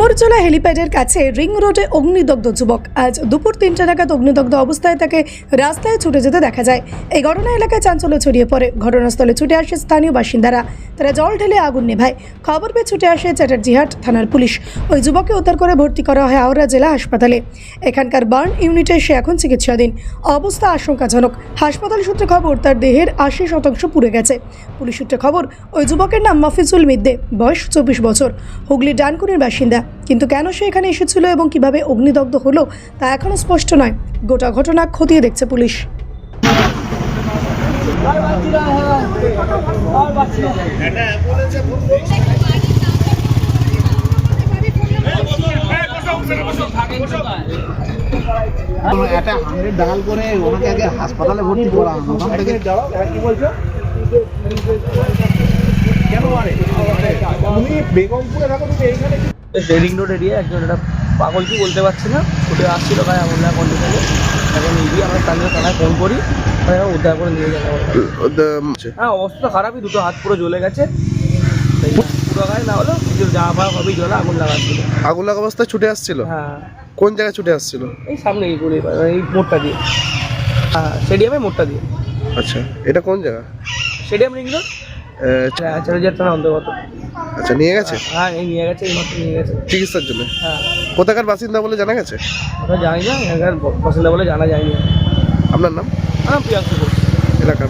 ডুমুরজলা হেলিপ্যাডের কাছে রিং রোডে অগ্নিদগ্ধ যুবক। আজ দুপুর 3টা নাগাদ অগ্নিদগ্ধ অবস্থায় তাকে রাস্তায় ছুটে যেতে দেখা যায়। এই ঘটনা এলাকায় চাঞ্চল্য ছড়িয়ে পড়ে। ঘটনাস্থলে ছুটে আসে স্থানীয় বাসিন্দারা। তারা জল ঢেলে আগুন নেভায়। খবর পেয়ে ছুটে আসে চ্যাটার্জিহাট থানার পুলিশ। ওই যুবককে উদ্ধার করে ভর্তি করা হয় হাওড়া জেলা হাসপাতালে। এখানকার বার্ন ইউনিটে সে এখন চিকিৎসাধীন। অবস্থা আশঙ্কাজনক। হাসপাতাল সূত্রে খবর তার দেহের 80% পুড়ে গেছে। পুলিশ সূত্রে খবর ওই যুবকের নাম মফিজুল মিদ্দে, বয়স 24 বছর, হুগলি ডানকুনির বাসিন্দা। কিন্তু কেন সে এখানে এসেছিল এবং কিভাবে অগ্নিদগ্ধ হলো তা এখনো স্পষ্ট নয়। গোটা ঘটনা খতিয়ে দেখছে পুলিশ। একটা 100 ডাল করে ওনাকে আগে হাসপাতালে ভর্তি করা হলো। ওখান থেকে কি বলছো? কেন মারে? তুমি বেগমপুরে থাকো, তুমি এইখানে রিং রোড এরিয়া একজন একটা পাগল কি বলতে পারছি না, ছুটে আসছিল গায়ে আগুন লাগা কন্ডিশনে। এখন নিজেই আমরা স্থানীয় থানায় ফোন করি, উদ্ধার করে নিয়ে যাওয়া হবে। হ্যাঁ, অবস্থা খারাপই, দুটো হাত পুরো জ্বলে গেছে। পুরো গায়ে না হলো কিছু জামা ফামা সবই জ্বলে আগুন লাগাচ্ছিল। আগুন লাগা অবস্থায় ছুটে আসছিল? হ্যাঁ। কোন জায়গায় ছুটে আসছিল? এই সামনে এই মোড়টা দিয়ে, হ্যাঁ স্টেডিয়ামের মোড়টা দিয়ে। আচ্ছা, এটা কোন জায়গা? স্টেডিয়াম রিং রোড, চ্যাটার্জিহাট থানার অন্তর্গত। আচ্ছা, নিয়ে গেছে? হ্যাঁ, এই নিয়ে গেছে, এই মাত্র নিয়ে গেছে চিকিৎসার জন্য। হ্যাঁ। কোথাকার বাসিন্দা বলে জানা গেছে? আমরা জানি না, এখানকার বাসিন্দা বলে জানা যায়নি। আপনার নাম? হ্যাঁ, প্রিয়াঙ্কু ঘোষ। এলাকার